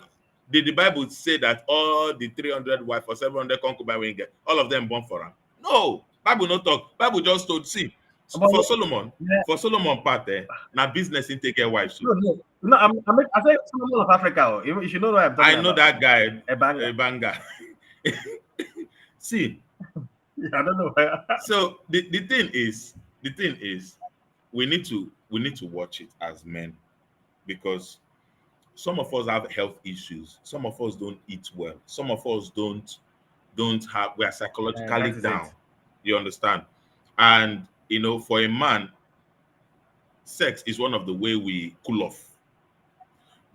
Did the Bible say that all the 300 wife or 700 concubine we get, all of them born for him? No, Bible not talk. Bible just told. See, But yeah, For Solomon part, now business in take care wives. no, no, no. I say Solomon of Africa. Oh. You should know what I'm I talking know about. that guy, A banger. a banger. See, I don't know. so the thing is, we need to watch it as men because some of us have health issues. Some of us don't eat well. Some of us don't have we are psychologically That is down. it. You understand? And for a man, sex is one of the way we cool off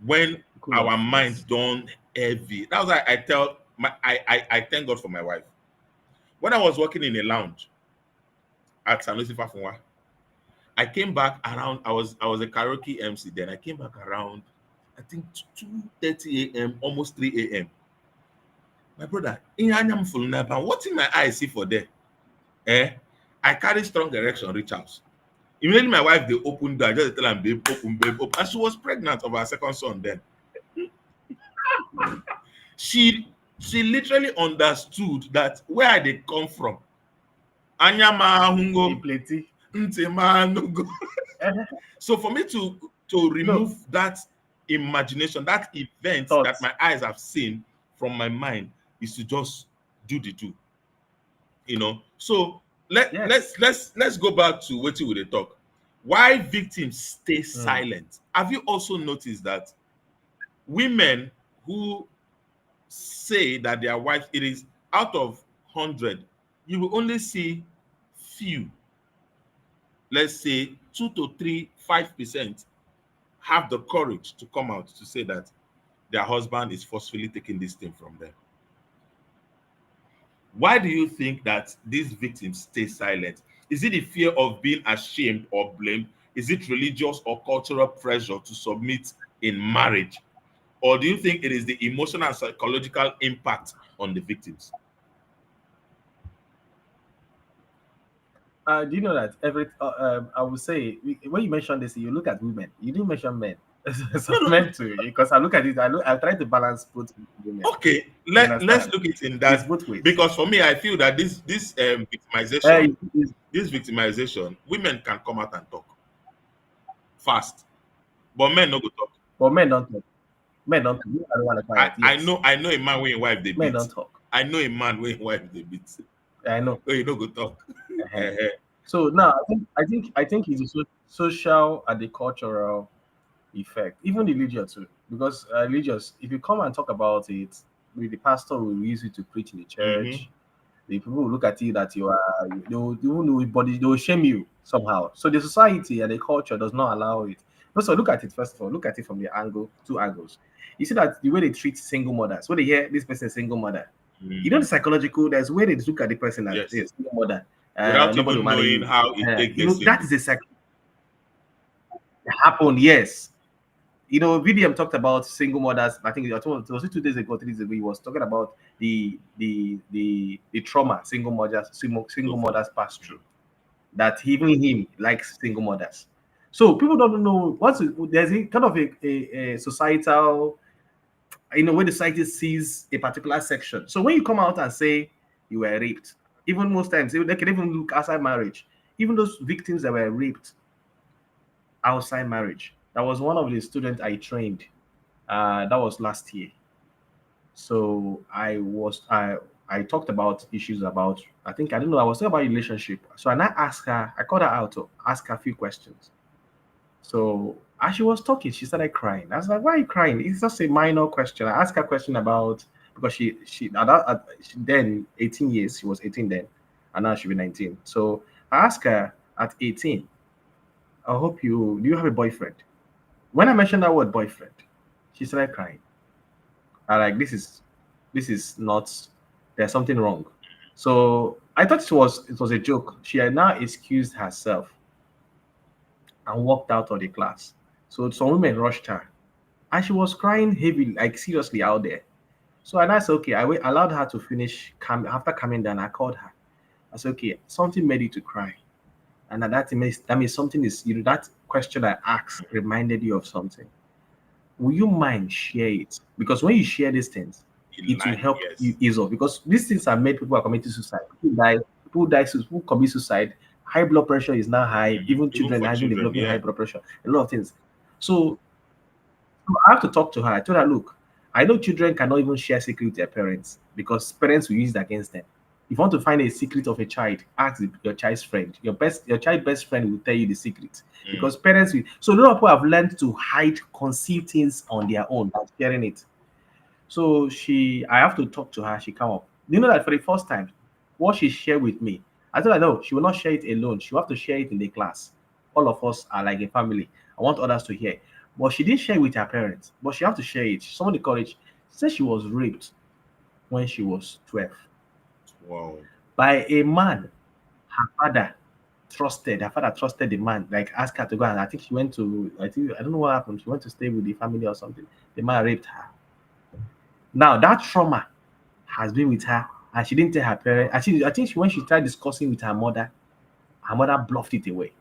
when Cool our off. mind Yes. don't heavy. That's why I tell I thank God for my wife. When I was working in a lounge at Sanusi Fafunwa, I came back around. I was a karaoke MC then. I came back around, I think 2:30 a.m., almost 3 a.m. My brother, what in my eyes see for there? Eh? I carry strong erection, reach house. Immediately my wife they open door, I just tell her babe, open. And she was pregnant of her second son then. She literally understood that where I they come from. Anyama A hungo, plenty. ntema nugo. So for me to No remove that imagination, that event that thoughts. my eyes have seen from my mind is to just do the do. So Yes. let's go back to what we dey talk. Why victims stay Mm. silent? Have you also noticed that women who say that their wives, it is out of 100, you will only see few, let's say 2 to 3, 5% have the courage to come out to say that their husband is forcefully taking this thing from them. Why do you think that these victims stay silent? Is it the fear of being ashamed or blamed? Is it religious or cultural pressure to submit in marriage? Or do you think it is the emotional and psychological impact on the victims? Do you know that I would say when you mention this, you look at women. You didn't mention men. So No, no. men too, because I look at it. I try to balance both women. Okay, You let's understand? look it in It's that both ways. because for me, I feel that this Uh, victimization, it's- women can come out and talk fast, but men no go talk. but men don't talk. Men don't talk. I don't want to I quiet. I Yes, know I know a man wey him wife dey men beat. don't talk. I know a man wey him wife dey beat. I know. Oh, you no go talk. Uh-huh. So now I think it's a social and the cultural effect, even religious too. Because religious, if you come and talk about it, with the pastor will use it to preach in the Mm-hmm. church. The people will look at you that they will know it, but they will shame you somehow. So the society and the culture does not allow it. First of all, look at it. First of all, look at it from the angle, two angles. You see that the way they treat single mothers, when they hear this person is single mother, you know Mm-hmm. the psychological. There's where they look at the person as Yes, a single mother. without Nobody will even marry knowing you. how it take You dey know that single. is a happen. Yes, VDM talked about single mothers. I think it was 2 days ago, 3 days ago. He was talking about the trauma single So mothers pass through. That even him likes single mothers. So people don't know there's a kind of a societal, when the society sees a particular section. So when you come out and say you were raped, even most times they can even look outside marriage. Even those victims that were raped outside marriage. That was one of the students I trained. That was last year. So I talked about issues about, I don't know, I was talking about relationship. So I now asked her, I called her out to ask her a few questions. So as she was talking, she started crying. I was like, why are you crying? It's just a minor question. I asked her a question about because she then 18 years, she was 18 then, and now she'll be 19. So I asked her at 18, I hope you do you have a boyfriend? When I mentioned that word boyfriend, she started crying. I like this is not, there's something wrong. So I thought it was a joke. She had now excused herself and walked out of the class. So some women rushed her and she was crying heavily, like seriously out there. So and I said, okay, allowed her to finish. After coming down, I called her. I said, okay, something made you to cry. And that means something is, that question I asked reminded you of something. Will you mind share it? Because when you share these things, In it will line, help you yes. ease off. Because these things have made people are committing suicide. People commit suicide. High blood pressure is now high. Even Even children for are even children, developing high yeah. blood pressure. A lot of things. So I have to talk to her. I told her, look, I know children cannot even share secret with their parents because parents will use it against them. If you want to find a secret of a child, ask your child's friend. Your child best friend will tell you the secret Mm. because parents will. So a lot of people have learned to hide, conceal things on their own, not sharing it. So I have to talk to her. She come up. You know that for the first time, what she shared with me, I told her no, she will not share it alone. She will have to share it in the class. All of us are like a family. I want others to hear. But she didn't share with her parents. But she have to share it. Someone the courage. She said she was raped when she was 12 Wow. by a man her father trusted. Her father trusted the man, like asked her to go, and I think she went to, I don't know what happened. She went to stay with the family or something. The man raped her. Now that trauma has been with her, and she didn't tell her parents. I think when she tried discussing with her mother bluffed it away.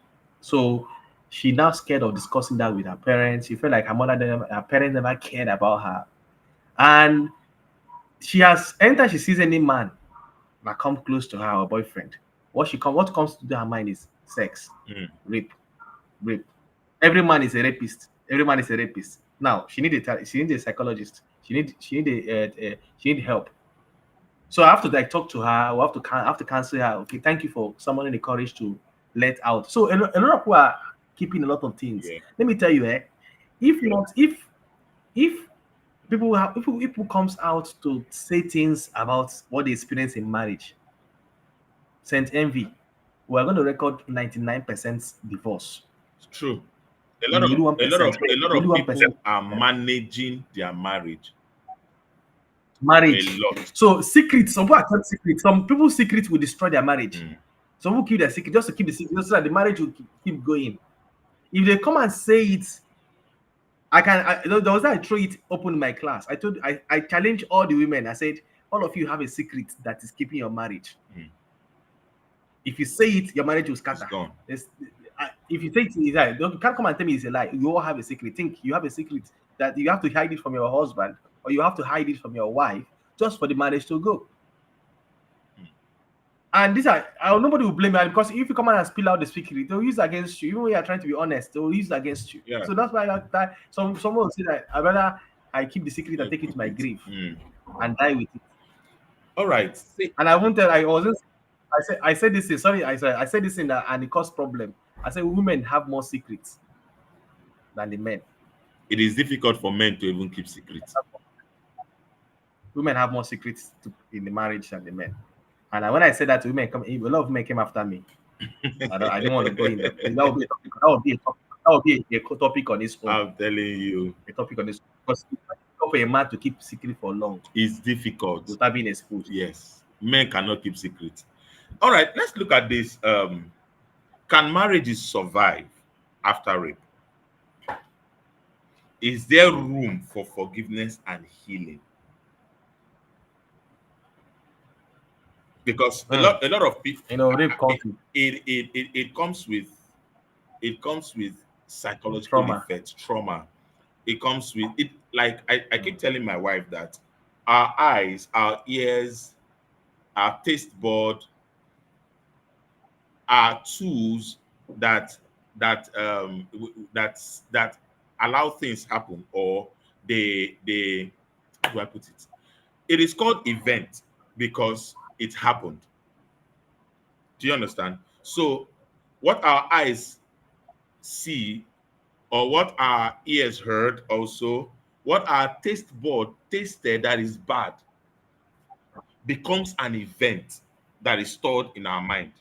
So she now scared of discussing that with her parents. She felt like her parents never cared about her, and anytime she sees any man that come close to her or boyfriend, what comes to her mind is sex, Mm. rape, rape. Every man is a rapist. Every man is a rapist. Now she need a psychologist. She need help. So I have to like talk to her. We have to cancel her. Okay, thank you for summoning the courage to let out. So a lot of people are keeping a lot of things. Yeah. Let me tell you, if not, if if people comes out to say things about what they experience in marriage, Saint Envy, we're going to record 99% divorce. It's true. A lot The of only one a lot of percent, a lot the only of 1% people are managing their marriage a marriage. lot. So secrets, some people are kept secret. Some people's secret will destroy their marriage. Mm. Some people keep their secret just to keep the secret, just so that the marriage will keep going. If they come and say it, there was that I throw it open in my class. I challenge all the women. I said, all of you have a secret that is keeping your marriage. Mm. If you say it, your marriage will It's scatter. gone. If you say it's a lie, you can't come and tell me it's a lie. You all have a secret. Think you have a secret that you have to hide it from your husband or you have to hide it from your wife just for the marriage to go. Mm. And nobody will blame you because if you come out and spill out the secret, they'll use it against you. Even when you're trying to be honest, they'll use it against you. Yeah. So that's why someone will say that I rather I keep the secret and take it to Keep my it. grave Mm. and die with it. All right. See, And I won't tell. I wasn't. I said this. Sorry, I said this in that and it caused problem. I said women have more secrets than the men. it is difficult for men to even keep secrets. Women have more secrets in the marriage than the men. And when I said that to women, a lot of women came after me. I didn't want to go in there. That would be a topic. A topic on its own. I'm telling you, A topic on its own. Because it's difficult for a man to keep secret for long it's difficult. without being exposed. Yes. Men cannot keep secrets. All right, let's look at this. Can marriages survive after rape? Is there room for forgiveness and healing? Because Mm. a lot of people, Rape conflict, it comes with, psychological trauma. effects, trauma. It comes with it. Like I keep telling my wife that our eyes, our ears, our taste bud are tools that that allow things happen, or they how do I put it? It is called event because it happened. Do you understand? So what our eyes see, or what our ears heard, also what our taste bud tasted that is bad, becomes an event that is stored in our mind.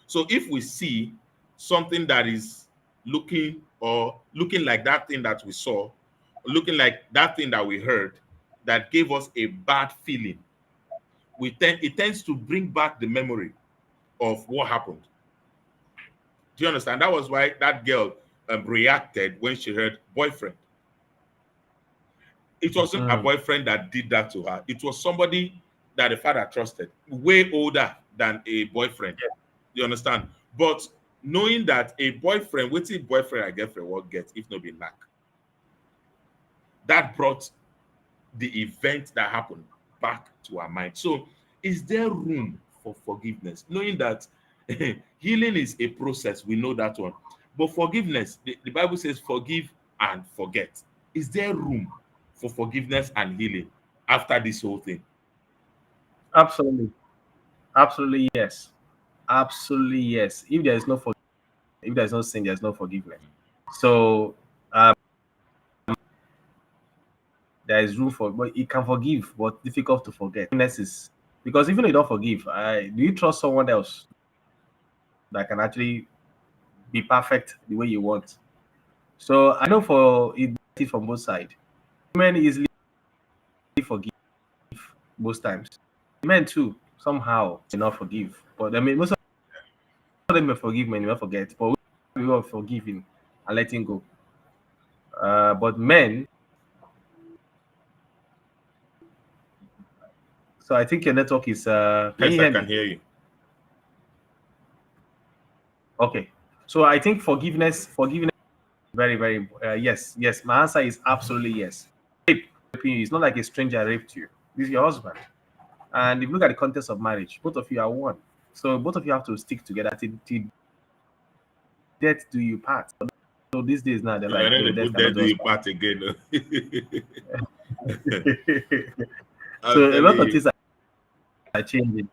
So if we see something that is looking like that thing that we saw, looking like that thing that we heard, that gave us a bad feeling, it tends to bring back the memory of what happened. Do you understand? That was why that girl reacted when she heard boyfriend. It wasn't a Mm. boyfriend that did that to her. It was somebody that the father trusted, way older than a boyfriend. You understand? But knowing that a boyfriend, waiting boyfriend and girlfriend will get if not be lack, that brought the event that happened back to our mind. So, is there room for forgiveness? Knowing that healing is a process, we know that one. But forgiveness, the Bible says, forgive and forget. Is there room for forgiveness and healing after this whole thing? Absolutely. Absolutely yes. Absolutely yes. If there is no if there is no sin, there is no forgiveness. So um, there is room for, but you can forgive, but difficult to forget. Forgiveness is because even if you don't forgive, do you trust someone else that can actually be perfect the way you want? So I know for it from both sides. Women easily forgive most times. Men too somehow may not forgive, but I mean most of them may forgive, may not forget. But we will forgiving and letting go. But men, so I think your network is. Can Yes, you I hear can me? hear you. Okay. So I think forgiveness, very, very. Yes, yes. My answer is absolutely yes. Raping you is not like a stranger raped you. This is your husband, and if you look at the context of marriage, both of you are one. So both of you have to stick together till death do you part. So these days now they're And like, then no, they death put cannot that do us the part. part again. I'm So a telling lot of you. things are changing.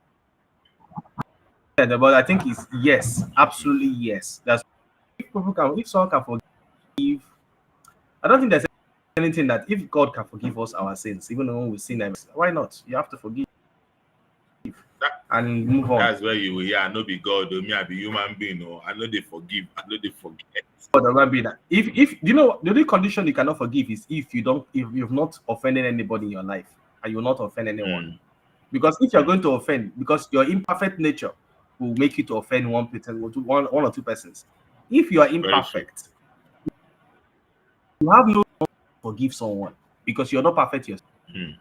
But I think it's yes, absolutely yes. That's if someone can forgive. I don't think there's anything that if God can forgive us our sins, even when we sin, why not? You have to forgive That, and move on. that's where you will hear, I no be God, oh, me, I be human being, oh, I know they forgive, I know they forget. But there might be that if you know the only condition you cannot forgive is if you don't if you've not offended anybody in your life and you will not offend anyone. Mm, Because if you're mm, going to offend, because your imperfect nature will make you to offend one person, one or two persons. If you are very true. imperfect, you have no forgive someone because you're not perfect yourself. Mm.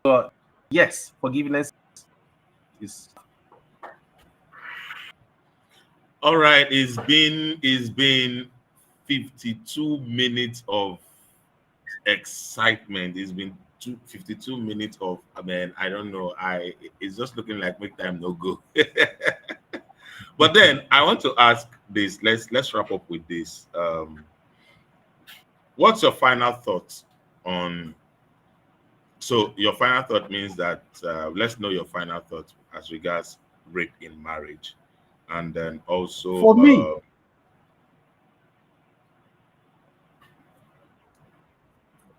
So yes, forgiveness is All right, it's been 52 minutes of excitement. It's been 52 minutes of, I mean, I don't know. It's just looking like make time no go. But then I want to ask this. Let's wrap up with this. What's your final thoughts on? So your final thought means that let's know your final thoughts as regards rape in marriage, and then also for me.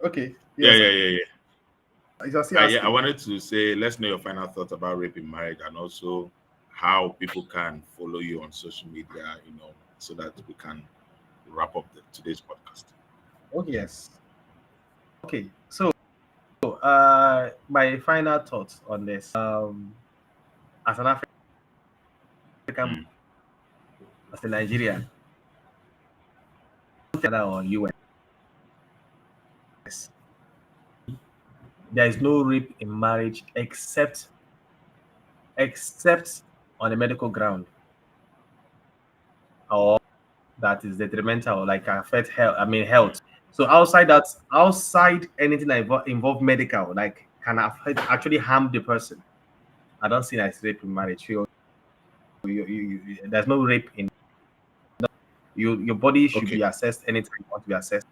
Okay. yeah, Yes. yeah, yeah, yeah. I just Yeah, I asking. wanted to say let's know your final thoughts about rape in marriage, and also how people can follow you on social media, so that we can wrap up today's podcast. Oh yes. Okay. So my final thoughts on this. As an African, Mm, as a Nigerian, Canada or US, there is no rape in marriage except on a medical ground or that is detrimental, like affect health. I mean health. So outside anything that involve medical, like can affect, actually harm the person. I don't see that as rape in marriage. There's no rape in your body should okay. be assessed anytime you want to be assessed,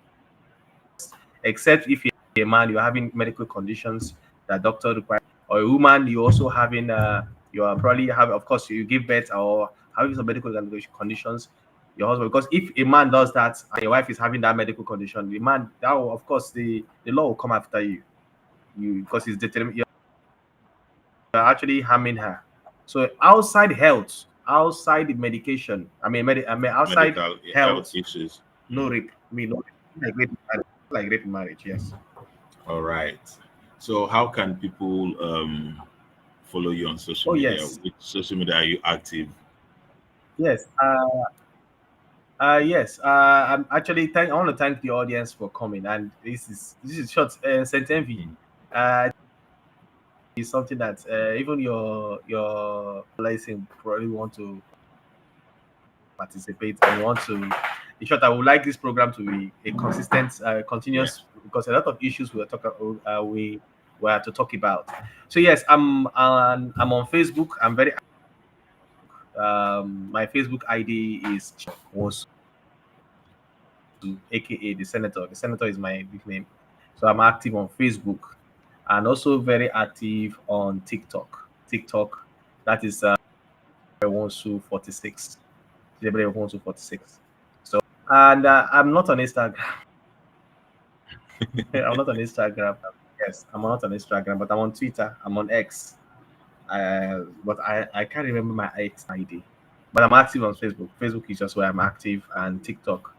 except if you're a man, you're having medical conditions that doctor require, or a woman, you also having you are probably have, of course, you give birth or having some medical conditions. Your husband, because if a man does that and your wife is having that medical condition, the man that will, of course the law will come after you. you because it's determined you're actually harming her. So outside health, outside the medication, outside medical health health, issues. no rape. No rape, like rape in marriage. Yes. All right. So how can people follow you on social Oh media? yes, Which social media are you active? yes. Yes. I'm actually I want to thank the audience for coming, and this is short. Saint Envy. Mm. Is something that even your license probably want to participate and want to. In short, I would like this program to be a consistent, Yeah. continuous, because a lot of issues we were to talk about. So yes, I'm on Facebook. I'm very my Facebook ID is Nwosu, aka the Senator. The Senator is my nickname. So I'm active on Facebook and also very active on TikTok. TikTok, that is Nwosu 46. Nwosu 46. So and I'm not on Instagram. I'm not on Instagram. Yes, I'm not on Instagram, but I'm on Twitter. I'm on X. But I can't remember my X ID. But I'm active on Facebook. Facebook is just where I'm active, and TikTok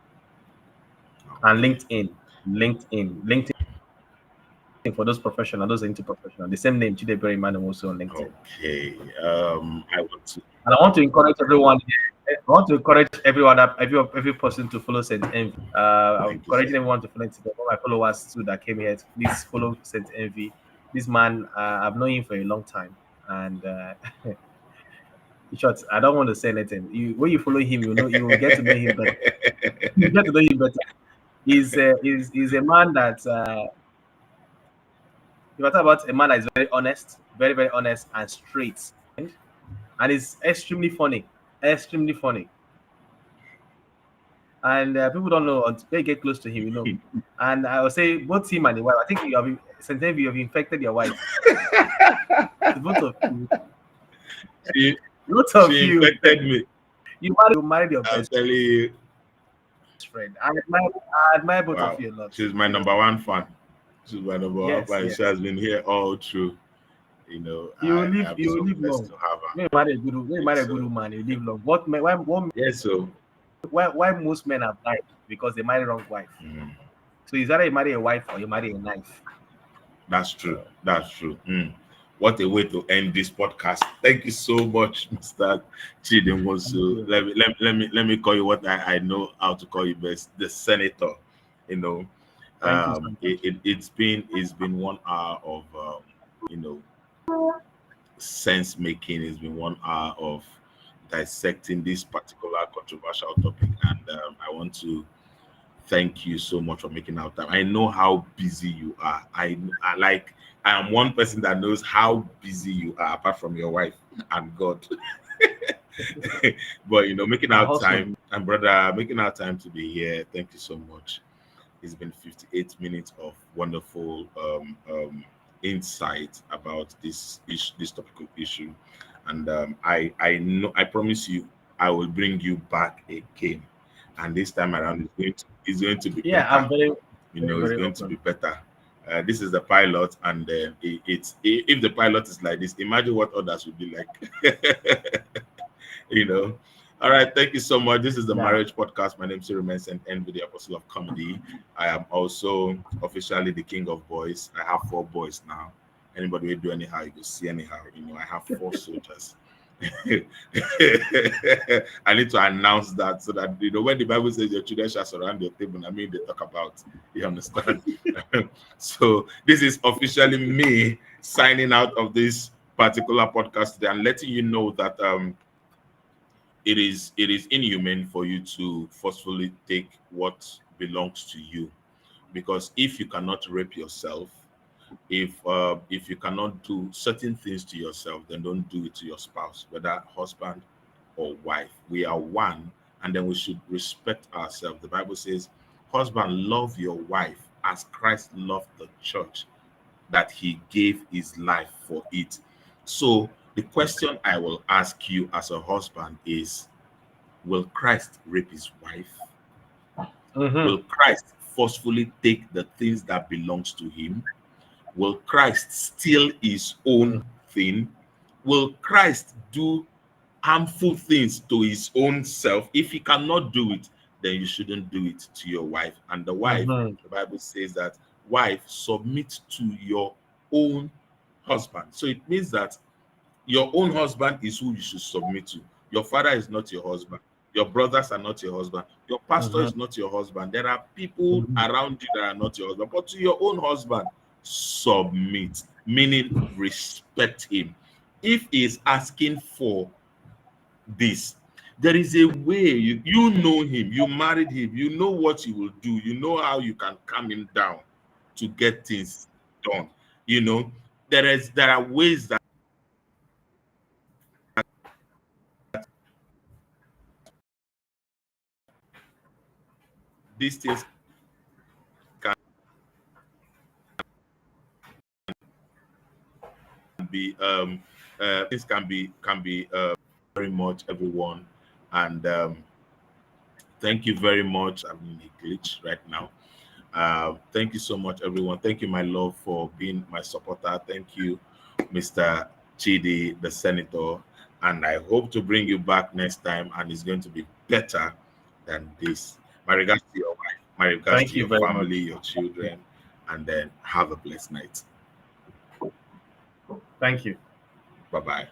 and Okay. LinkedIn for those professional, those into professional. The same name, Chidi Emmanuel Nwosu on LinkedIn. Okay. I want to. And I want to encourage everyone. I want to encourage everyone, every person to follow Saint Envy. I'm Thank you so encouraging everyone to follow it. All my followers too that came here, please follow Saint Envy. This man, I've known him for a long time, and in short, I don't want to say anything. When you follow him, you will get to know him better. You get to know him better. He's a man that if I talk about a man that is very honest, very very honest and straight, and is extremely funny, extremely funny. And people don't know until they get close to him, And I would say both him and the wife. I think sometimes you have infected your wife. Both of you, she both of she you, infected me. you married your I'm best telling you. friend. I admire both of Wow. you a lot. She's my number Seriously. one fan. She's my number one Yes, fan. She yes. has been here all through. I am You will so live blessed long. to have her. When you Thank you marry a so. good woman, you live long. Yes, so Why most men have died? Because they marry wrong wife. mm, So it's either you marry a wife or you marry a knife. that's true. So That's true. What a way to end this podcast. Thank you so much, Mr. Chidi thank Emmanuel. you. Let me call you what I know how to call you best, the senator. You know, Thank you so much. it's been 1 hour of you know sense making. It's been 1 hour of dissecting this particular controversial topic, and I want to thank you so much for making out time. I know how busy you are. I am one person that knows how busy you are, apart from your wife and God. But making I out hustle. time, and brother, making out time to be here. Thank you so much. It's been 58 minutes of wonderful insight about this topical issue, and I know, I promise you, I will bring you back again, and this time around is going to be Yeah, better. I'm very, very, It's very going to open. be better. This is the pilot, and if the pilot is like this, imagine what others will be like. you know. All right, thank you so much. This is the Yeah, Marriage Podcast. My name is Remains and End with the Apostle of Comedy. I am also officially the King of Boys. I have 4 boys now. Anybody will do anyhow, you go see anyhow. I have 4 soldiers. I need to announce that so that when the Bible says your children shall surround your table, I mean they talk about. You understand? So this is officially me signing out of this particular podcast today and letting you know that it is inhuman for you to forcefully take what belongs to you, because if you cannot rape yourself, if you cannot do certain things to yourself, then don't do it to your spouse, whether husband or wife. We are one, and then we should respect ourselves. The Bible says, husband, love your wife as Christ loved the church, that he gave his life for it. So the question I will ask you as a husband is, will Christ rape his wife? mm-hmm. Will Christ forcefully take the things that belongs to him? Will Christ steal his own thing? Will Christ do harmful things to his own self? If he cannot do it, then you shouldn't do it to your wife. And the wife, Mm-hmm. the Bible says that wife, submit to your own husband. So it means that your own husband is who you should submit to. Your father is not your husband. Your brothers are not your husband. Your pastor Mm-hmm. is not your husband. There are people Mm-hmm. around you that are not your husband. But to your own husband, submit, meaning respect him. If he is asking for this, there is a way. You know him, you married him, you know what he will do, you know how you can calm him down to get things done. You know, there are ways that these things can be things can be very much everyone. And thank you very much. I'm in a glitch right now. Thank you so much, everyone. Thank you, my love, for being my supporter. Thank you, Mr. Chidi, the senator. And I hope to bring you back next time, and it's going to be better than this. My regards to your wife, my regards Thank to you your very much. family, your children, and then have a blessed night. Thank you. Bye bye.